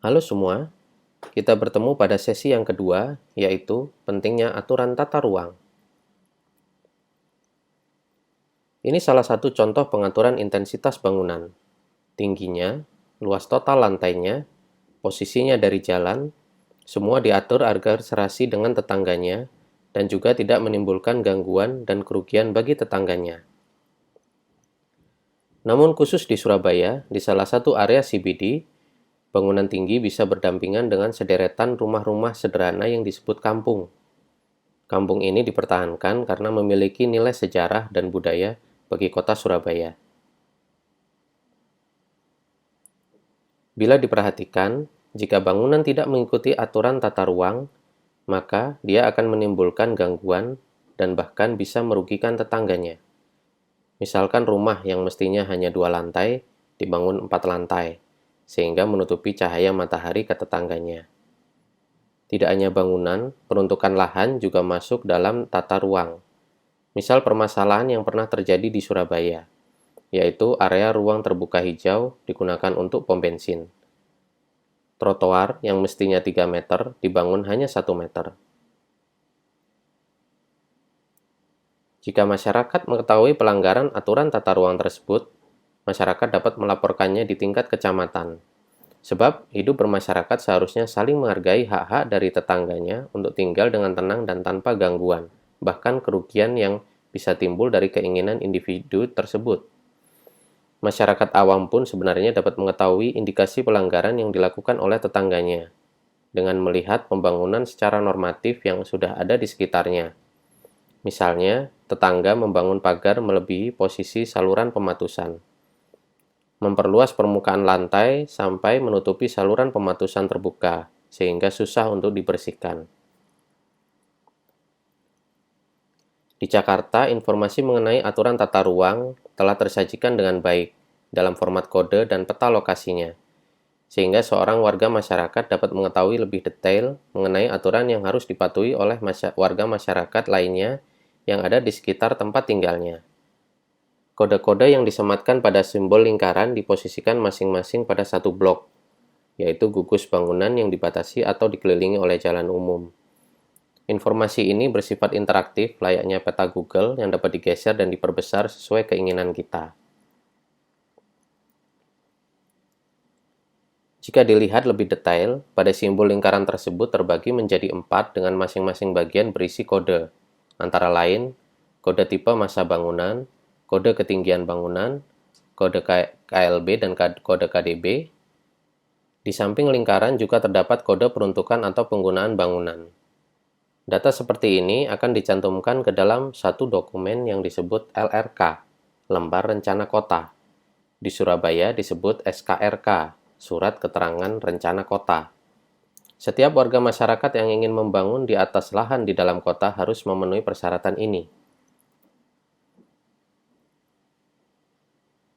Halo semua, kita bertemu pada sesi yang kedua, yaitu pentingnya aturan tata ruang. Ini salah satu contoh pengaturan intensitas bangunan. Tingginya, luas total lantainya, posisinya dari jalan, semua diatur agar serasi dengan tetangganya dan juga tidak menimbulkan gangguan dan kerugian bagi tetangganya. Namun khusus di Surabaya, di salah satu area CBD, bangunan tinggi bisa berdampingan dengan sederetan rumah-rumah sederhana yang disebut kampung. Kampung ini dipertahankan karena memiliki nilai sejarah dan budaya bagi kota Surabaya. Bila diperhatikan, jika bangunan tidak mengikuti aturan tata ruang, maka dia akan menimbulkan gangguan dan bahkan bisa merugikan tetangganya. Misalkan rumah yang mestinya hanya 2 lantai, dibangun 4 lantai, sehingga menutupi cahaya matahari ke tetangganya. Tidak hanya bangunan, peruntukan lahan juga masuk dalam tata ruang. Misal permasalahan yang pernah terjadi di Surabaya, yaitu area ruang terbuka hijau digunakan untuk pom bensin. Trotoar yang mestinya 3 meter dibangun hanya 1 meter. Jika masyarakat mengetahui pelanggaran aturan tata ruang tersebut, masyarakat dapat melaporkannya di tingkat kecamatan. Sebab hidup bermasyarakat seharusnya saling menghargai hak-hak dari tetangganya untuk tinggal dengan tenang dan tanpa gangguan, bahkan kerugian yang bisa timbul dari keinginan individu tersebut. Masyarakat awam pun sebenarnya dapat mengetahui indikasi pelanggaran yang dilakukan oleh tetangganya dengan melihat pembangunan secara normatif yang sudah ada di sekitarnya. Misalnya, tetangga membangun pagar melebihi posisi saluran pematusan, memperluas permukaan lantai sampai menutupi saluran pematusan terbuka, sehingga susah untuk dibersihkan. Di Jakarta, informasi mengenai aturan tata ruang telah tersajikan dengan baik dalam format kode dan peta lokasinya, sehingga seorang warga masyarakat dapat mengetahui lebih detail mengenai aturan yang harus dipatuhi oleh warga masyarakat lainnya yang ada di sekitar tempat tinggalnya. Kode-kode yang disematkan pada simbol lingkaran diposisikan masing-masing pada satu blok, yaitu gugus bangunan yang dibatasi atau dikelilingi oleh jalan umum. Informasi ini bersifat interaktif layaknya peta Google yang dapat digeser dan diperbesar sesuai keinginan kita. Jika dilihat lebih detail, pada simbol lingkaran tersebut terbagi menjadi 4 dengan masing-masing bagian berisi kode, antara lain kode tipe masa bangunan, kode ketinggian bangunan, kode KLB dan kode KDB. Di samping lingkaran juga terdapat kode peruntukan atau penggunaan bangunan. Data seperti ini akan dicantumkan ke dalam satu dokumen yang disebut LRK, Lembar Rencana Kota. Di Surabaya disebut SKRK, Surat Keterangan Rencana Kota. Setiap warga masyarakat yang ingin membangun di atas lahan di dalam kota harus memenuhi persyaratan ini.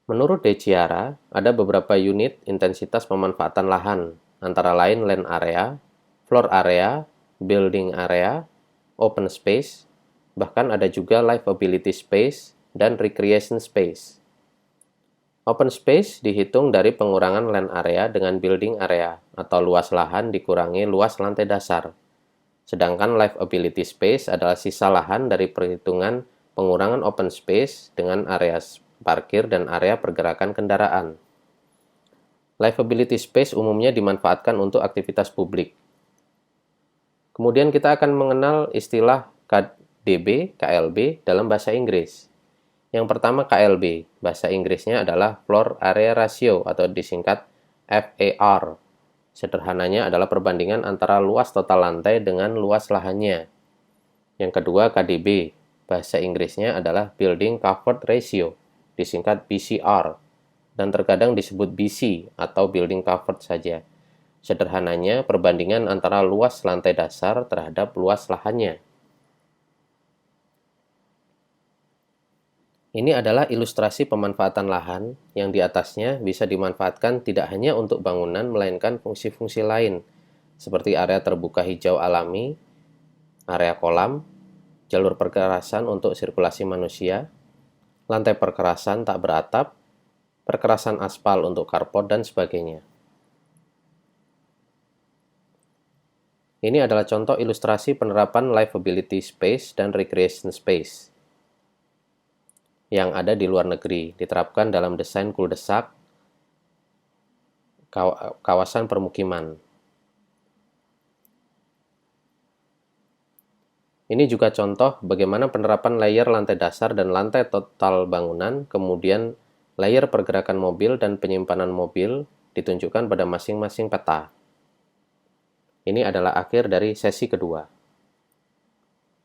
Menurut Deciara, ada beberapa unit intensitas pemanfaatan lahan, antara lain land area, floor area, building area, open space, bahkan ada juga livability space dan recreation space. Open space dihitung dari pengurangan land area dengan building area atau luas lahan dikurangi luas lantai dasar. Sedangkan livability space adalah sisa lahan dari perhitungan pengurangan open space dengan area parkir dan area pergerakan kendaraan. Livability space umumnya dimanfaatkan untuk aktivitas publik. Kemudian kita akan mengenal istilah KDB, KLB dalam bahasa Inggris. Yang pertama KLB, bahasa Inggrisnya adalah Floor Area Ratio atau disingkat FAR. Sederhananya adalah perbandingan antara luas total lantai dengan luas lahannya. Yang kedua KDB, bahasa Inggrisnya adalah Building Covered Ratio, disingkat BCR, dan terkadang disebut BC atau Building Covered saja. Sederhananya perbandingan antara luas lantai dasar terhadap luas lahannya. Ini adalah ilustrasi pemanfaatan lahan yang di atasnya bisa dimanfaatkan tidak hanya untuk bangunan melainkan fungsi-fungsi lain seperti area terbuka hijau alami, area kolam, jalur perkerasan untuk sirkulasi manusia, lantai perkerasan tak beratap, perkerasan aspal untuk carport dan sebagainya. Ini adalah contoh ilustrasi penerapan livability space dan recreation space yang ada di luar negeri, diterapkan dalam desain kuldesak, kawasan permukiman. Ini juga contoh bagaimana penerapan layer lantai dasar dan lantai total bangunan, kemudian layer pergerakan mobil dan penyimpanan mobil ditunjukkan pada masing-masing peta. Ini adalah akhir dari sesi kedua.